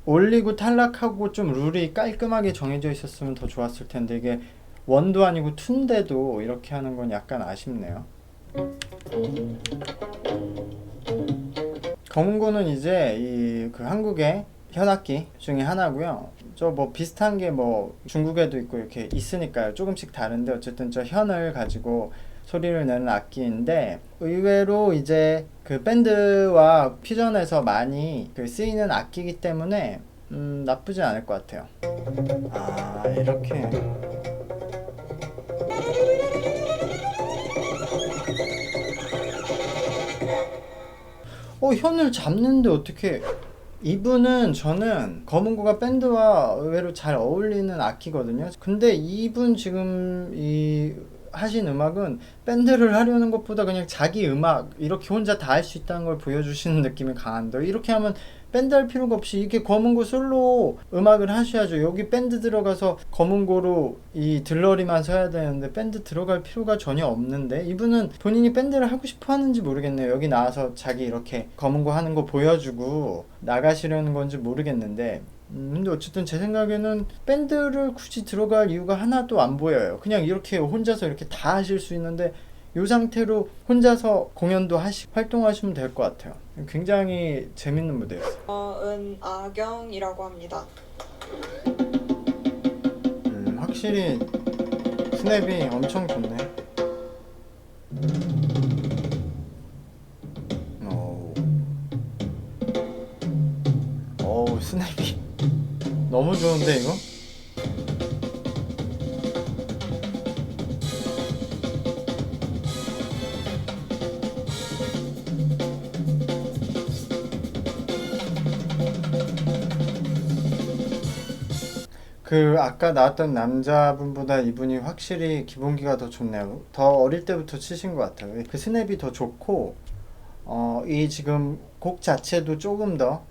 올리고 탈락하고 좀 룰이 깔끔하게 정해져 있었으면 더 좋았을 텐데, 이게 원도 아니고 투인데도 이렇게 하는 건 약간 아쉽네요. 검은고는 이제 그 한국의 현악기 중에 하나고요. 저 뭐 비슷한 게 뭐 중국에도 있고 이렇게 있으니까요. 조금씩 다른데 어쨌든 저 현을 가지고 소리를 내는 악기인데, 의외로 이제 그 밴드와 퓨전에서 많이 쓰이는 악기이기 때문에 나쁘지 않을 것 같아요. 아, 이렇게. 현을 잡는데 어떻게. 이분은 저는 검은고가 밴드와 의외로 잘 어울리는 악기거든요. 근데 이분 지금 하신 음악은 밴드를 하려는 것보다 그냥 자기 음악 이렇게 혼자 다 할 수 있다는 걸 보여주시는 느낌이 강한데, 이렇게 하면 밴드 할 필요가 없이 이게 검은고 솔로 음악을 하셔야죠. 여기 밴드 들어가서 검은고로 이 들러리만 서야 되는데 밴드 들어갈 필요가 전혀 없는데, 이분은 본인이 밴드를 하고 싶어 하는지 모르겠네요. 여기 나와서 자기 이렇게 검은고 하는 거 보여주고 나가시려는 건지 모르겠는데, 근데 어쨌든 제 생각에는 밴드를 굳이 들어갈 이유가 하나도 안 보여요. 그냥 이렇게 혼자서 이렇게 다 하실 수 있는데 이 상태로 혼자서 공연도 활동하시면 될 것 같아요. 굉장히 재밌는 무대였어요. 은아경이라고 합니다. 확실히 스냅이 엄청 좋네. 스냅이 너무 좋은데 이거? 아까 나왔던 남자분보다 이분이 확실히 기본기가 더 좋네요. 더 어릴 때부터 치신 것 같아요. 그 스냅이 더 좋고, 이 지금 곡 자체도 조금 더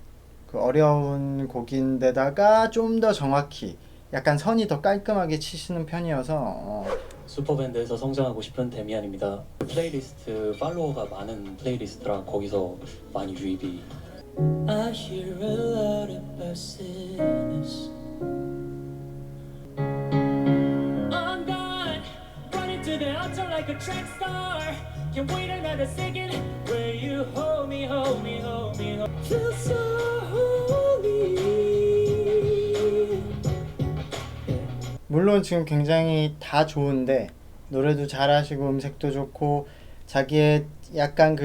어려운 곡인데다가 좀 더 정확히 약간 선이 더 깔끔하게 치시는 편이어서. 슈퍼밴드에서 성장하고 싶은 데미안입니다. 플레이리스트 팔로워가 많은 플레이리스트라 거기서 많이 유입이. I hear a lot about sickness. I'm gone, running to the altar like a track star. Can't wait another second. Will you hold me, hold me, hold me, hold me. Feel so holy. 물론 지금 굉장히 다 좋은데, 노래도 잘하시고 음색도 좋고 자기의 약간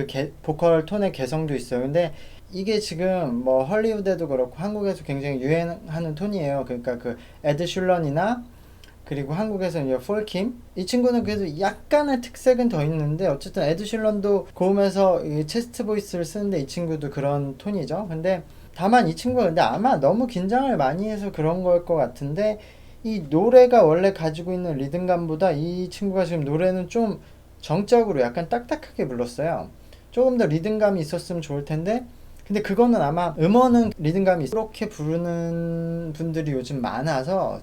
보컬 톤의 개성도 있어요. 근데 이게 지금 뭐 헐리우드에도 그렇고 한국에서 굉장히 유행하는 톤이에요. 그러니까 에드 슐런이나 그리고 한국에서 이제 폴킴, 이 친구는 그래도 약간의 특색은 더 있는데, 어쨌든 에드 슐런도 고음에서 이 체스트 보이스를 쓰는데 이 친구도 그런 톤이죠. 근데 다만 이 친구가 근데 아마 너무 긴장을 많이 해서 그런 걸 것 같은데, 이 노래가 원래 가지고 있는 리듬감보다 이 친구가 지금 노래는 좀 정적으로 약간 딱딱하게 불렀어요. 조금 더 리듬감이 있었으면 좋을 텐데, 근데 그거는 아마 음원은 리듬감이 이렇게 부르는 분들이 요즘 많아서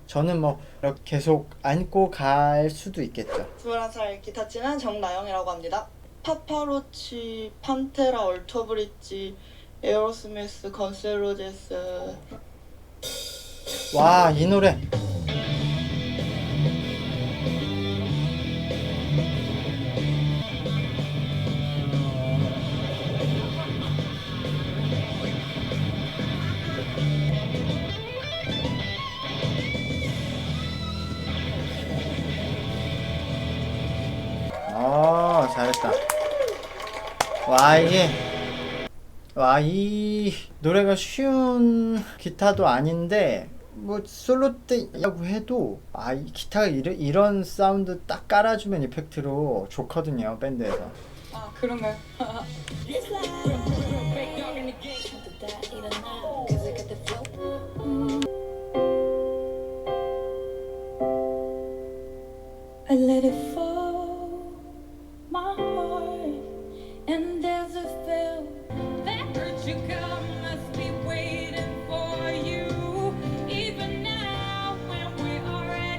저는 뭐 계속 안고 갈 수도 있겠죠. 21살 기타 치는 정나영이라고 합니다. 파파로치, 판테라, 얼터브릿지, 에어로스미스, 건셀로제스. 와, 이 노래 잘했다. 이 노래가 쉬운 기타도 아닌데, 뭐 솔로 때라고 해도 이 기타가 이런 사운드 딱 깔아주면 이펙트로 좋거든요, 밴드에서. 아, 그런가요? I let it fall, my heart, and there's a feel that hurt you come must be waiting for you, even now when we are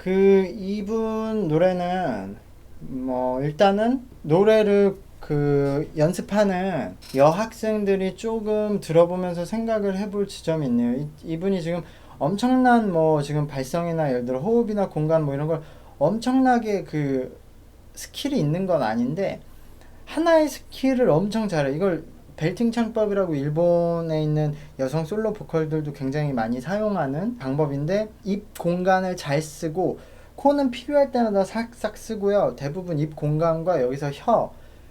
그 이분 노래는 뭐 일단은 노래를 그 연습하는 여학생들이 조금 들어보면서 생각을 해볼 지점이 있네요. 이분이 지금 엄청난 뭐 지금 발성이나 예를 들어 호흡이나 공간 뭐 이런 걸 엄청나게 그 스킬이 있는 건 아닌데 하나의 스킬을 엄청 잘해. 이걸 벨팅 창법이라고 일본에 있는 여성 솔로 보컬들도 굉장히 많이 사용하는 방법인데 입 공간을 잘 쓰고 코는 필요할 때마다 싹싹 쓰고요. 대부분 입 공간과 여기서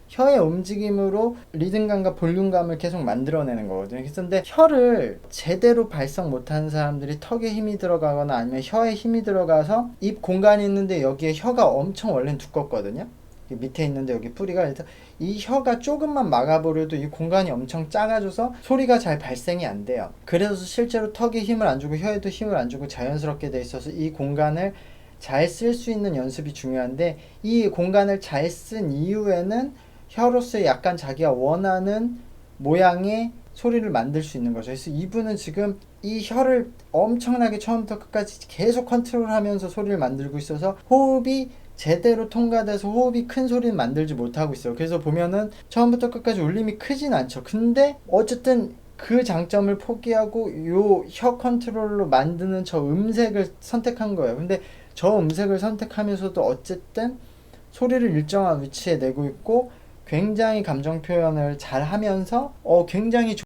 혀의 움직임으로 리듬감과 볼륨감을 계속 만들어내는 거거든요. 근데 혀를 제대로 발성 못하는 사람들이 턱에 힘이 들어가거나 아니면 혀에 힘이 들어가서 입 공간이 있는데 여기에 혀가 엄청 원래는 두껍거든요. 밑에 있는데 여기 뿌리가, 그래서 이 혀가 조금만 막아버려도 이 공간이 엄청 작아져서 소리가 잘 발생이 안 돼요. 그래서 실제로 턱에 힘을 안 주고 혀에도 힘을 안 주고 자연스럽게 돼 있어서 이 공간을 잘 쓸 수 있는 연습이 중요한데, 이 공간을 잘 쓴 이후에는 혀로서 약간 자기가 원하는 모양의 소리를 만들 수 있는 거죠. 그래서 이분은 지금 이 혀를 엄청나게 처음부터 끝까지 계속 컨트롤하면서 소리를 만들고 있어서 호흡이 제대로 통과돼서 호흡이 큰 소리는 만들지 못하고 있어요. 그래서 보면은 처음부터 끝까지 울림이 크진 않죠. 근데 어쨌든 그 장점을 포기하고 요 혀 컨트롤로 만드는 저 음색을 선택한 거예요. 근데 저 음색을 선택하면서도 어쨌든 소리를 일정한 위치에 내고 있고 굉장히 감정 표현을 잘 하면서 굉장히